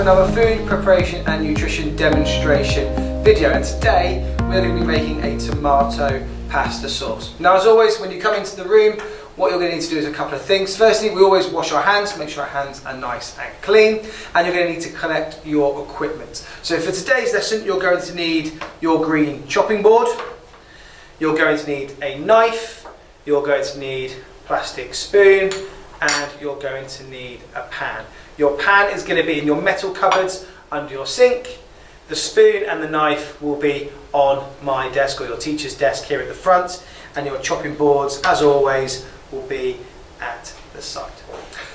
another food preparation and nutrition demonstration video, and today we're going to be making a tomato pasta sauce. Now, as always, when you come into the room, what you're going to need to do is a couple of things. Firstly, we always wash our hands, make sure our hands are nice and clean, and you're going to need to collect your equipment. So for today's lesson, you're going to need your green chopping board, you're going to need a knife, you're going to need a plastic spoon, and you're going to need a pan. Your pan is going to be in your metal cupboards under your sink. The spoon and the knife will be on my desk or your teacher's desk here at the front, and your chopping boards, as always, will be at the side.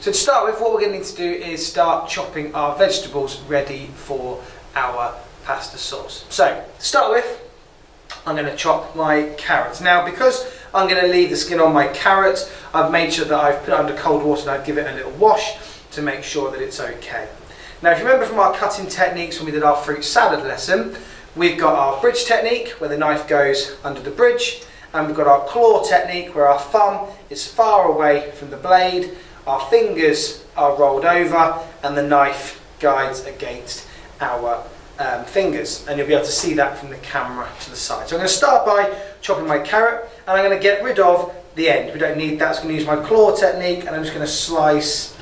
So to start with, what we're going to need to do is start chopping our vegetables ready for our pasta sauce. So to start with, I'm going to chop my carrots. Now, because I'm going to leave the skin on my carrots, I've made sure that I've put it under cold water and I'd give it a little wash to make sure that it's okay. Now, if you remember from our cutting techniques when we did our fruit salad lesson, we've got our bridge technique where the knife goes under the bridge, and we've got our claw technique where our thumb is far away from the blade, our fingers are rolled over, and the knife guides against our fingers, and you'll be able to see that from the camera to the side. So I'm going to start by chopping my carrot, and I'm going to get rid of the end. We don't need that, so I'm going to use my claw technique, and I'm just going to slice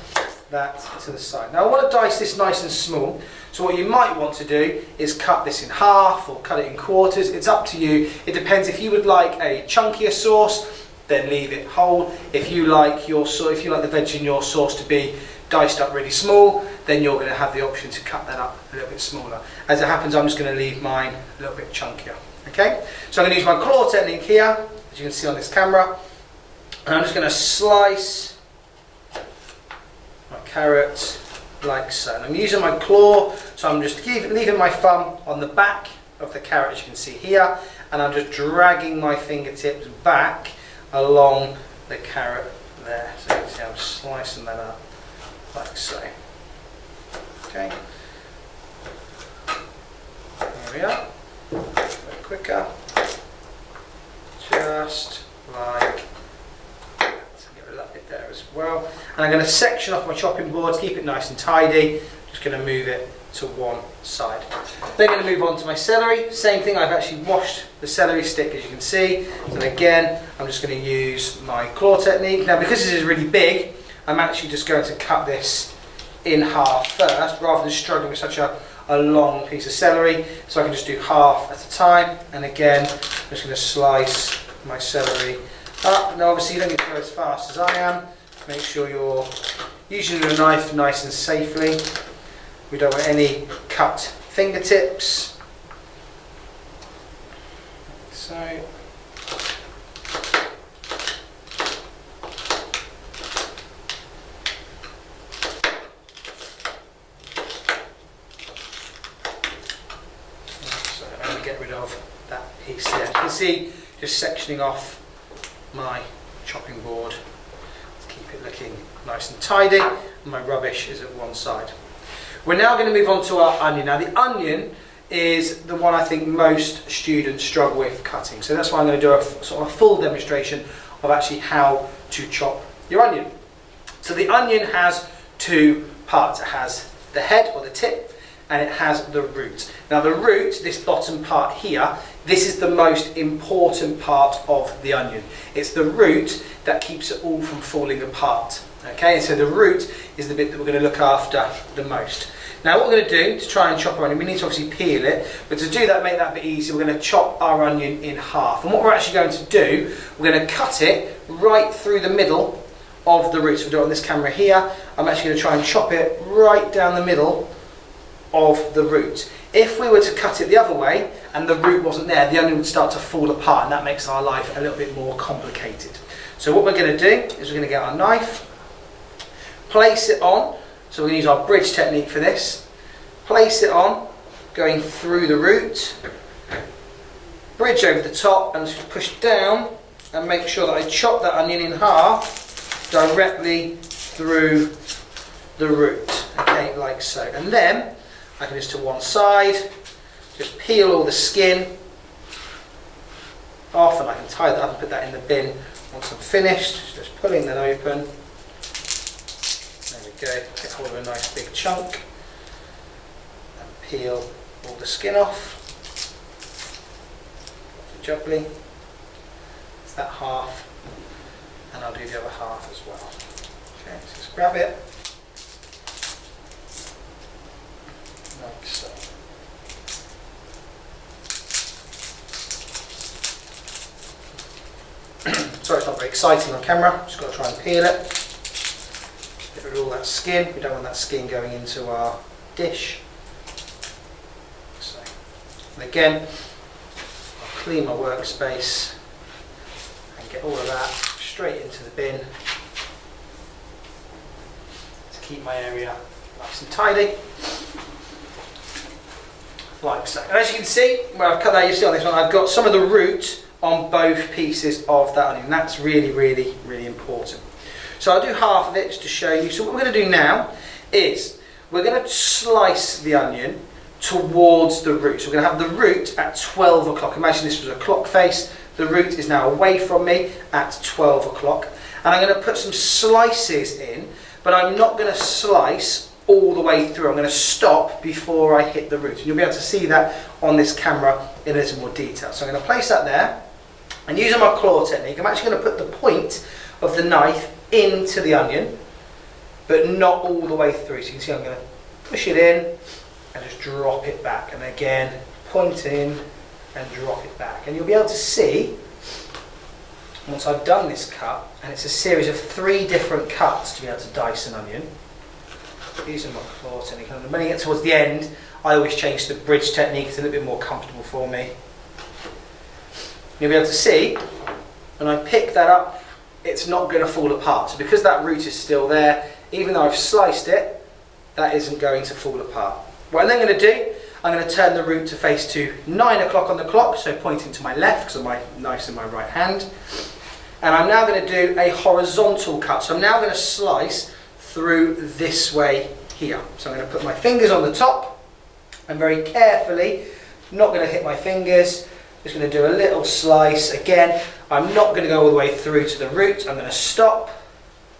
that to the side. Now I want to dice this nice and small, so what you might want to do is cut this in half or cut it in quarters. It's up to you. It depends. If you would like a chunkier sauce, then leave it whole. If you like the veg in your sauce to be diced up really small, then you're going to have the option to cut that up a little bit smaller. As it happens, I'm just going to leave mine a little bit chunkier. Okay, so I'm going to use my claw technique here, as you can see on this camera, and I'm just going to slice my carrot like so. And I'm using my claw, so I'm just leaving my thumb on the back of the carrot, as you can see here, and I'm just dragging my fingertips back along the carrot there. So you can see I'm slicing that up like so. Okay, there we are. A bit quicker, just like that. Get rid of that bit there as well. And I'm going to section off my chopping board, keep it nice and tidy. Just going to move it to one side. Then I'm going to move on to my celery. Same thing, I've actually washed the celery stick, as you can see. And again, I'm just going to use my claw technique. Now, because this is really big, I'm actually just going to cut this in half first, rather than struggling with such a long piece of celery. So I can just do half at a time. And again, I'm just going to slice my celery up. Now, obviously, you don't need to go as fast as I am. Make sure you're using your knife nice and safely. We don't want any cut fingertips. So, I'm going to get rid of that piece there. You can see just sectioning off my chopping board to keep it looking nice and tidy, and my rubbish is at one side. We're now going to move on to our onion. Now, the onion is the one I think most students struggle with cutting, so that's why I'm going to do a sort of a full demonstration of actually how to chop your onion. So the onion has two parts. It has the head or the tip, and it has the root. Now the root, this bottom part here, this is the most important part of the onion. It's the root that keeps it all from falling apart. Okay, and so the root is the bit that we're going to look after the most. Now what we're going to do to try and chop our onion, we need to obviously peel it, but to do that, make that a bit easier, we're going to chop our onion in half. And what we're actually going to do, we're going to cut it right through the middle of the root. So we'll do it on this camera here. I'm actually going to try and chop it right down the middle of the root. If we were to cut it the other way and the root wasn't there, the onion would start to fall apart, and that makes our life a little bit more complicated. So what we're going to do is we're going to get our knife, place it on, so we're going to use our bridge technique for this, place it on, going through the root, bridge over the top, and just push down and make sure that I chop that onion in half directly through the root, okay, like so. And then I can just to one side, just peel all the skin off, and I can tie that up and put that in the bin once I'm finished. Just pulling that open. There we go, get hold of a nice big chunk. peel all the skin off. Juggling. It's that half, and I'll do the other half as well. Okay, so just grab it like so. Sorry, it's not very exciting on camera. Just got to try and peel it. Get rid of all that skin. We don't want that skin going into our dish. So, and again, I'll clean my workspace and get all of that straight into the bin to keep my area nice and tidy. Like so. And as you can see, where I've cut that, you see on this one, I've got some of the root on both pieces of that onion. That's really, really, really important. So I'll do half of it just to show you. So what we're going to do now is we're going to slice the onion towards the root. So we're going to have the root at 12 o'clock. Imagine this was a clock face. The root is now away from me at 12 o'clock. And I'm going to put some slices in, but I'm not going to slice all the way through. I'm going to stop before I hit the root. And you'll be able to see that on this camera in a little more detail. So I'm going to place that there. And using my claw technique, I'm actually going to put the point of the knife into the onion, but not all the way through. So you can see I'm going to push it in and just drop it back. And again, point in and drop it back. And you'll be able to see, once I've done this cut, and it's a series of 3 different cuts to be able to dice an onion, using my claw technique. And when I get towards the end, I always change to the bridge technique. It's a little bit more comfortable for me. You'll be able to see, when I pick that up, it's not going to fall apart. So because that root is still there, even though I've sliced it, that isn't going to fall apart. What I'm then going to do, I'm going to turn the root to face to 9 o'clock on the clock, so pointing to my left because my knife's in my right hand. And I'm now going to do a horizontal cut. So I'm now going to slice through this way here. So I'm going to put my fingers on the top and very carefully, not going to hit my fingers, just going to do a little slice. Again, I'm not going to go all the way through to the root. I'm going to stop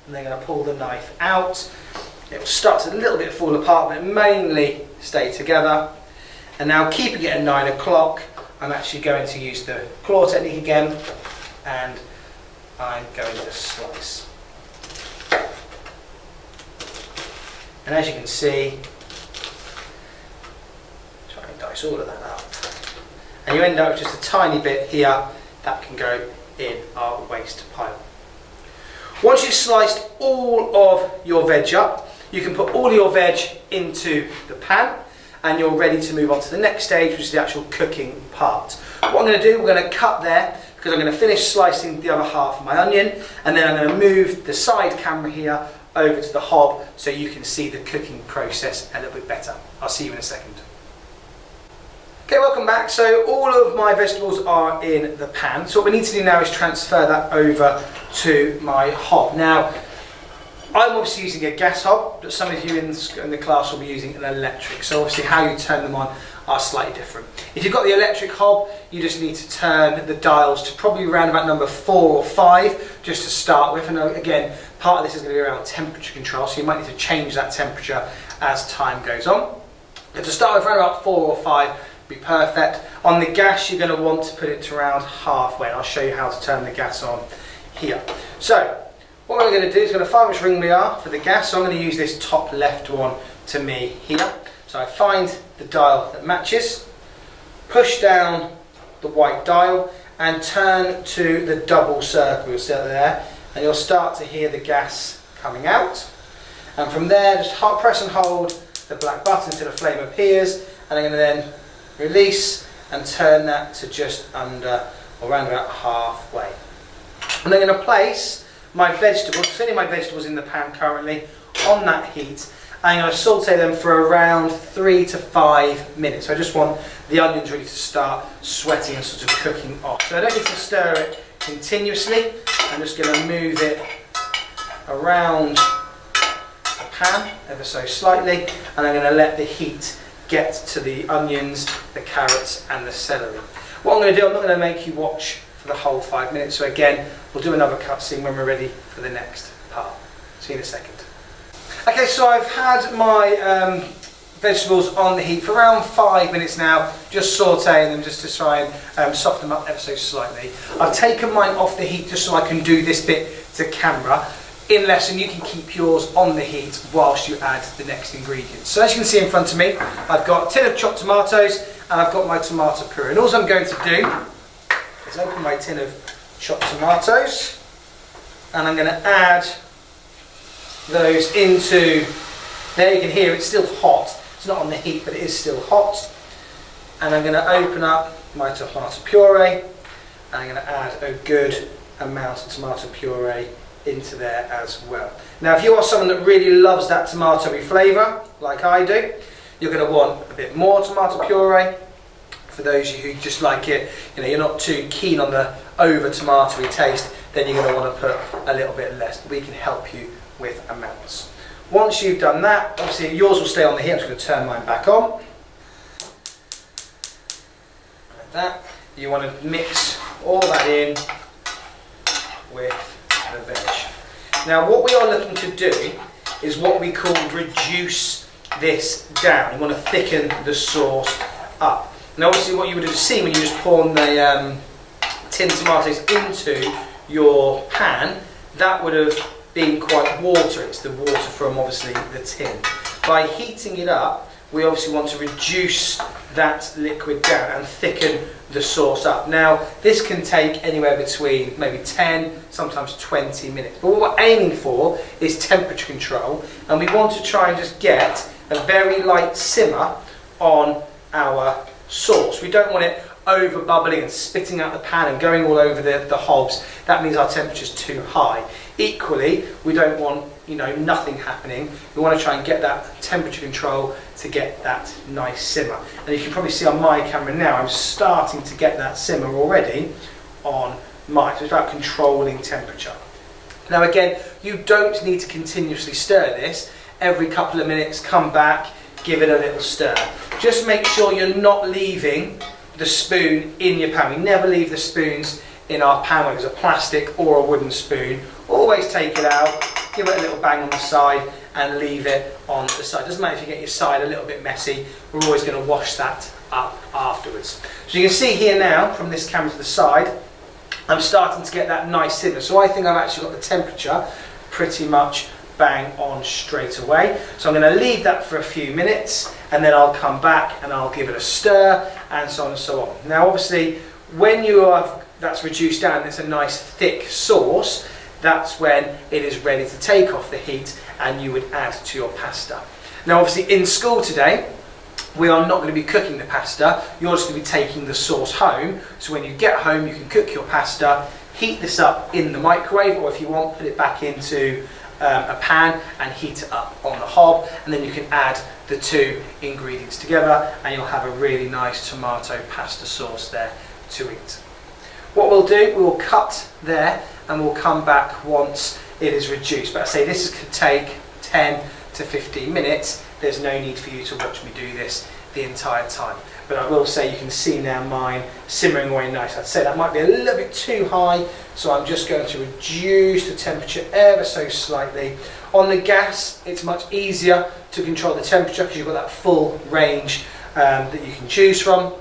and then going to pull the knife out. It will start to a little bit fall apart, but mainly stay together. And now keeping it at 9 o'clock, I'm actually going to use the claw technique again, and I'm going to slice. And as you can see, try and dice all of that up. And you end up with just a tiny bit here that can go in our waste pile. Once you've sliced all of your veg up, you can put all your veg into the pan and you're ready to move on to the next stage, which is the actual cooking part. What I'm going to do, we're going to cut there because I'm going to finish slicing the other half of my onion, and then I'm going to move the side camera here over to the hob so you can see the cooking process a little bit better. I'll see you in a second. Okay, welcome back. So all of my vegetables are in the pan. So what we need to do now is transfer that over to my hob. Now, I'm obviously using a gas hob, but some of you in the class will be using an electric. So obviously how you turn them on are slightly different. If you've got the electric hob, you just need to turn the dials to probably around about number 4 or 5, just to start with. And again, part of this is going to be around temperature control, so you might need to change that temperature as time goes on. But to start with, around about 4 or 5, be perfect. On the gas, you're going to want to put it to around halfway, and I'll show you how to turn the gas on here. So what we're going to do is going to find which ring we are for the gas. So I'm going to use this top left one to me here. So I find the dial that matches, push down the white dial and turn to the double circle. You'll see that there, and you'll start to hear the gas coming out. And from there, just press and hold the black button until the flame appears, and I'm going to then release and turn that to just under or around about halfway. And I'm going to place my vegetables, sitting my vegetables in the pan currently, on that heat. I'm going to saute them for around 3 to 5 minutes. So I just want the onions really to start sweating and sort of cooking off. So I don't need to stir it continuously. I'm just going to move it around the pan ever so slightly, and I'm going to let the heat get to the onions, the carrots and the celery. What I'm going to do, I'm not going to make you watch for the whole 5 minutes. So again, we'll do another cutscene when we're ready for the next part. See you in a second. Okay, so I've had my vegetables on the heat for around 5 minutes now, just sauteing them just to try and soften them up ever so slightly. I've taken mine off the heat just so I can do this bit to camera. In lesson, you can keep yours on the heat whilst you add the next ingredients. So as you can see in front of me, I've got a tin of chopped tomatoes and I've got my tomato puree. And all I'm going to do is open my tin of chopped tomatoes and I'm going to add those into, there you can hear it's still hot. It's not on the heat, but it is still hot. And I'm going to open up my tomato puree and I'm going to add a good amount of tomato puree into there as well. Now if you are someone that really loves that tomatoey flavour, like I do, you're going to want a bit more tomato puree. For those of you who just like it, you're not too keen on the over tomatoey taste, then you're going to want to put a little bit less, but we can help you with amounts. Once you've done that, obviously yours will stay on the heat. I'm just going to turn mine back on. Like that. You want to mix all that in with the veg. Now what we are looking to do is what we call reduce this down. You want to thicken the sauce up. Now obviously what you would have seen when you just pour the tinned tomatoes into your pan, that would have been quite watery. It's the water from obviously the tin. By heating it up, we obviously want to reduce that liquid down and thicken the sauce up. Now this can take anywhere between maybe 10, sometimes 20 minutes. But what we're aiming for is temperature control, and we want to try and just get a very light simmer on our sauce. We don't want it over bubbling and spitting out the pan and going all over the hobs. That means our temperature's too high. Equally, we don't want nothing happening. We want to try and get that temperature control to get that nice simmer. And you can probably see on my camera now, I'm starting to get that simmer already on mine. So it's about controlling temperature. Now again, you don't need to continuously stir this. Every couple of minutes, come back, give it a little stir. Just make sure you're not leaving the spoon in your pan. We never leave the spoons in our pan, whether it's a plastic or a wooden spoon. Always take it out, give it a little bang on the side and leave it on the side. Doesn't matter if you get your side a little bit messy, we're always going to wash that up afterwards. So you can see here now, from this camera to the side, I'm starting to get that nice simmer. So I think I've actually got the temperature pretty much bang on straight away. So I'm going to leave that for a few minutes and then I'll come back and I'll give it a stir and so on and so on. Now obviously when that's reduced down, it's a nice thick sauce, that's when it is ready to take off the heat and you would add to your pasta. Now obviously in school today, we are not going to be cooking the pasta, you're just going to be taking the sauce home. So when you get home, you can cook your pasta, heat this up in the microwave, or if you want, put it back into a pan and heat it up on the hob, and then you can add the two ingredients together and you'll have a really nice tomato pasta sauce there to eat. What we'll do, we'll cut there and we'll come back once it is reduced. But I say this could take 10 to 15 minutes. There's no need for you to watch me do this the entire time. But I will say you can see now mine simmering away nice. I'd say that might be a little bit too high, so I'm just going to reduce the temperature ever so slightly. On the gas, it's much easier to control the temperature because you've got that full range that you can choose from.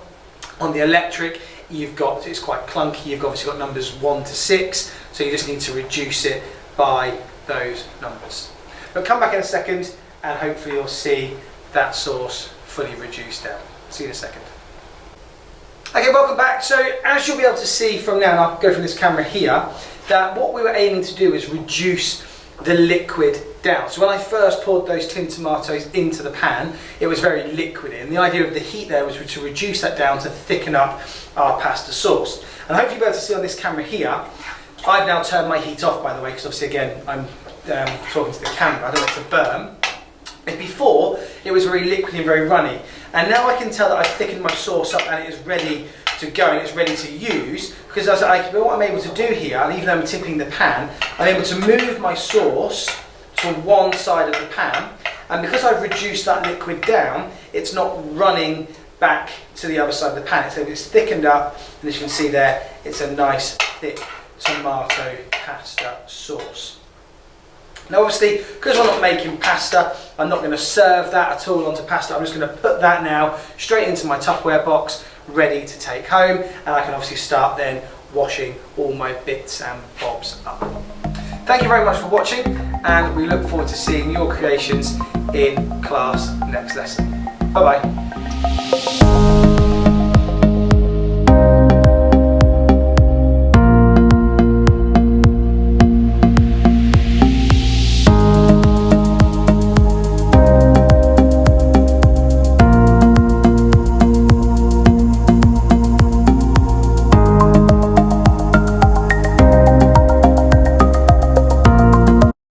On the electric, it's quite clunky. You've obviously got numbers 1 to 6, so you just need to reduce it by those numbers. But come back in a second and hopefully you'll see that sauce fully reduced down. See you in a second. Okay, welcome back. So as you'll be able to see from now, and I'll go from this camera here, that what we were aiming to do is reduce the liquid down. So when I first poured those tinned tomatoes into the pan, it was very liquidy, and the idea of the heat there was to reduce that down to thicken up our pasta sauce. And hopefully you'll be able to see on this camera here, I've now turned my heat off, by the way, because obviously again I'm talking to the camera, I don't want it to burn. But before, it was very liquidy and very runny. And now I can tell that I've thickened my sauce up and it is ready to go and it's ready to use, because what I'm able to do here, and even though I'm tipping the pan, I'm able to move my sauce to one side of the pan, and because I've reduced that liquid down, it's not running back to the other side of the pan. So it's thickened up, and as you can see there, it's a nice thick tomato pasta sauce. Now obviously, because we're not making pasta, I'm not going to serve that at all onto pasta. I'm just going to put that now straight into my Tupperware box, ready to take home, and I can obviously start then washing all my bits and bobs up. Thank you very much for watching, and we look forward to seeing your creations in class next lesson. Bye bye.